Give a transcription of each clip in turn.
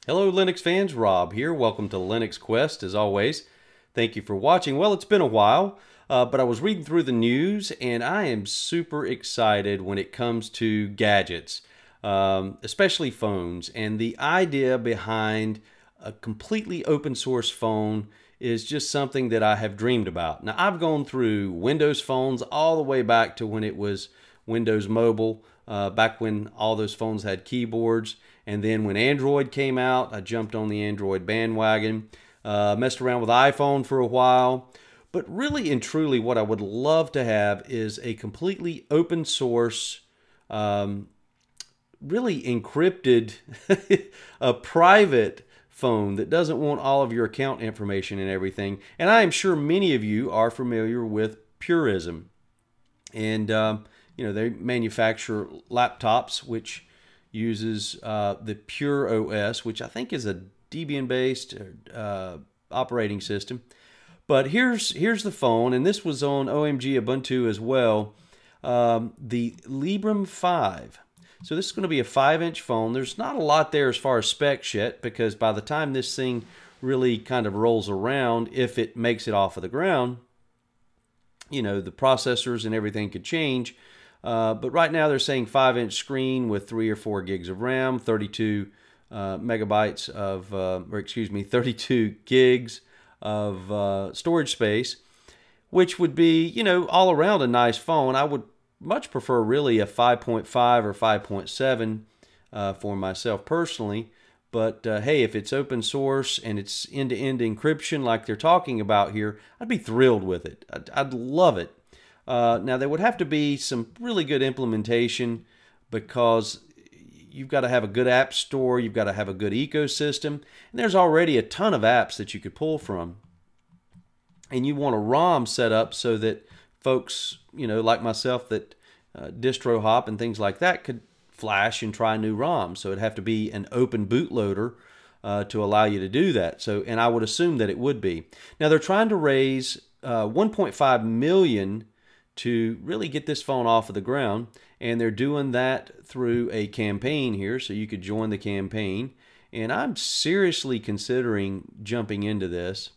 Hello Linux fans, Rob here. Welcome to Linux Quest as always. Thank you for watching. Well, it's been a while, but I was reading through the news and I am super excited when it comes to gadgets, especially phones. And the idea behind a completely open source phone is just something that I have dreamed about. Now, I've gone through Windows phones all the way back to when it was Windows Mobile, back when all those phones had keyboards. And then when Android came out, I jumped on the Android bandwagon, messed around with iPhone for a while. But really and truly, what I would love to have is a completely open source, really encrypted, a private phone that doesn't want all of your account information and everything. And I am sure many of you are familiar with Purism. And, they manufacture laptops, which uses the Pure OS, which I think is a Debian-based operating system. But here's the phone, and this was on OMG Ubuntu as well, the Librem 5. So this is going to be a 5-inch phone. There's not a lot there as far as specs yet, because by the time this thing really kind of rolls around, if it makes it off of the ground, the processors and everything could change. But right now they're saying 5-inch screen with 3 or 4 gigs of RAM, 32 megabytes of, 32 gigs of storage space, which would be, all around a nice phone. I would much prefer really a 5.5 or 5.7 for myself personally. But hey, if it's open source and it's end-to-end encryption like they're talking about here, I'd be thrilled with it. I'd love it. Now, there would have to be some really good implementation because you've got to have a good app store, you've got to have a good ecosystem, and there's already a ton of apps that you could pull from. And you want a ROM set up so that folks, like myself that distro hop and things like that could flash and try new ROMs. So it'd have to be an open bootloader to allow you to do that. So, and I would assume that it would be. Now, they're trying to raise 1.5 million to really get this phone off of the ground, and they're doing that through a campaign here, so you could join the campaign. And I'm seriously considering jumping into this.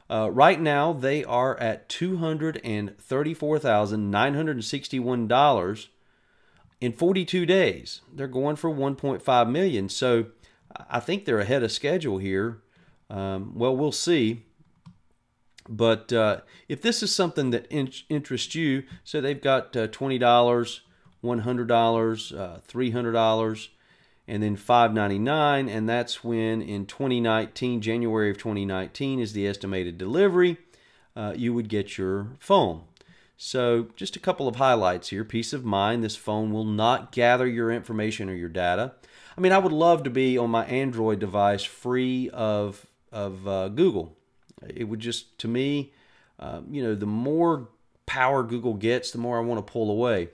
Right now, they are at $234,961 in 42 days. They're going for 1.5 million, so I think they're ahead of schedule here. Well, we'll see. But if this is something that interests you, so they've got $20, $100, $300, and then $599, and that's when in 2019, January of 2019 is the estimated delivery, you would get your phone. So just a couple of highlights here. Peace of mind, this phone will not gather your information or your data. I mean, I would love to be on my Android device free of Google. It would just, to me, the more power Google gets, the more I want to pull away.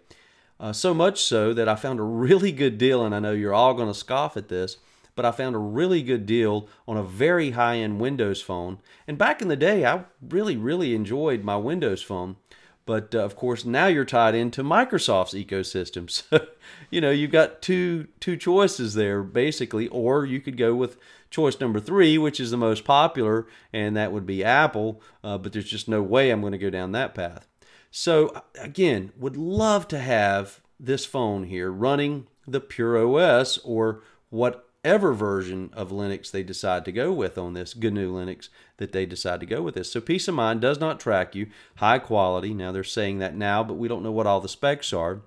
So much so that I found a really good deal, and I know you're all going to scoff at this, but I found a really good deal on a very high-end Windows phone. And back in the day, I really enjoyed my Windows phone. But, of course, now you're tied into Microsoft's ecosystem. So, you've got two choices there, basically. Or you could go with choice number 3, which is the most popular, and that would be Apple. But there's just no way I'm going to go down that path. So, again, would love to have this phone here running the Pure OS or whatever version of Linux they decide to go with on this GNU Linux that they decide to go with this. So peace of mind, does not track you, high quality. Now they're saying that now, but we don't know what all the specs are.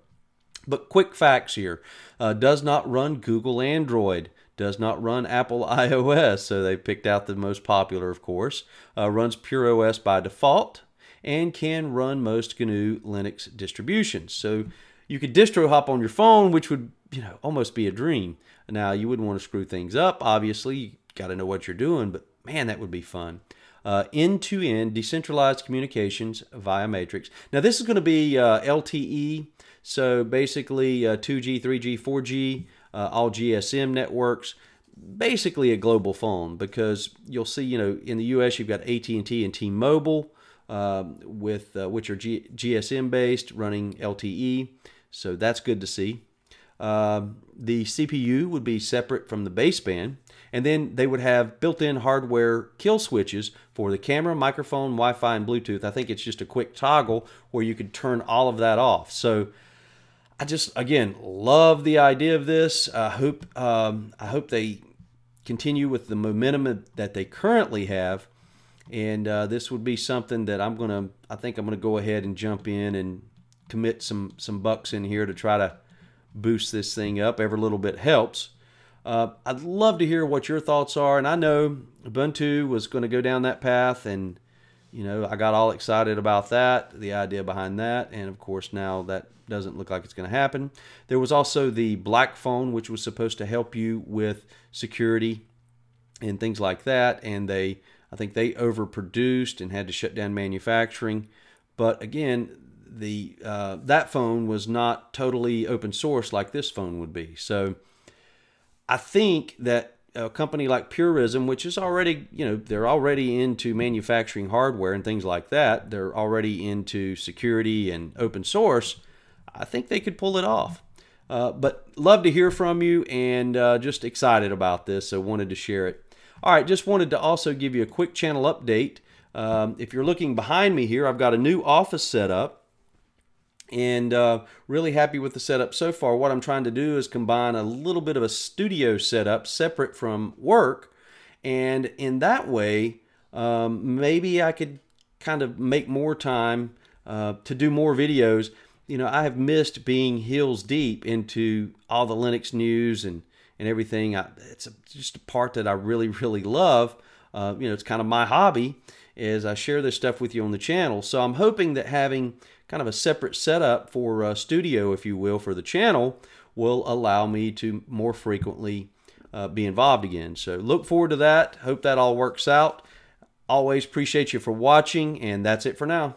But quick facts here. Does not run Google Android. Does not run Apple iOS. So they picked out the most popular, of course. Runs Pure OS by default and can run most GNU Linux distributions. So you could distro hop on your phone, which would almost be a dream. Now, you wouldn't want to screw things up. Obviously, you got to know what you're doing, but man, that would be fun. End-to-end decentralized communications via Matrix. Now, this is going to be LTE, so basically 2G, 3G, 4G, all GSM networks. Basically a global phone, because you'll see, in the U.S. you've got AT&T and T-Mobile, which are GSM based, running LTE. So that's good to see. The CPU would be separate from the baseband, and then they would have built-in hardware kill switches for the camera, microphone, Wi-Fi, and Bluetooth. I think it's just a quick toggle where you could turn all of that off. So I just, again, love the idea of this. I hope they continue with the momentum that they currently have, and this would be something that I think I'm gonna go ahead and jump in and commit some bucks in here to try to boost this thing up. Every little bit helps. I'd love to hear what your thoughts are, and I know Ubuntu was going to go down that path, and I got all excited about that, the idea behind that, and of course now that doesn't look like it's going to happen. There was also the Black Phone, which was supposed to help you with security and things like that, and I think they overproduced and had to shut down manufacturing. But again, that phone was not totally open source like this phone would be. So I think that a company like Purism, which is already, they're already into manufacturing hardware and things like that, they're already into security and open source, I think they could pull it off. But love to hear from you, and just excited about this, so wanted to share it. All right, just wanted to also give you a quick channel update. If you're looking behind me here, I've got a new office set up, and really happy with the setup so far. What I'm trying to do is combine a little bit of a studio setup separate from work, and in that way maybe I could kind of make more time to do more videos. I have missed being heels deep into all the Linux news and everything. It's just a part that I really love. It's kind of my hobby, as I share this stuff with you on the channel. So I'm hoping that having kind of a separate setup for studio, if you will, for the channel will allow me to more frequently be involved again. So look forward to that. Hope that all works out. Always appreciate you for watching, and that's it for now.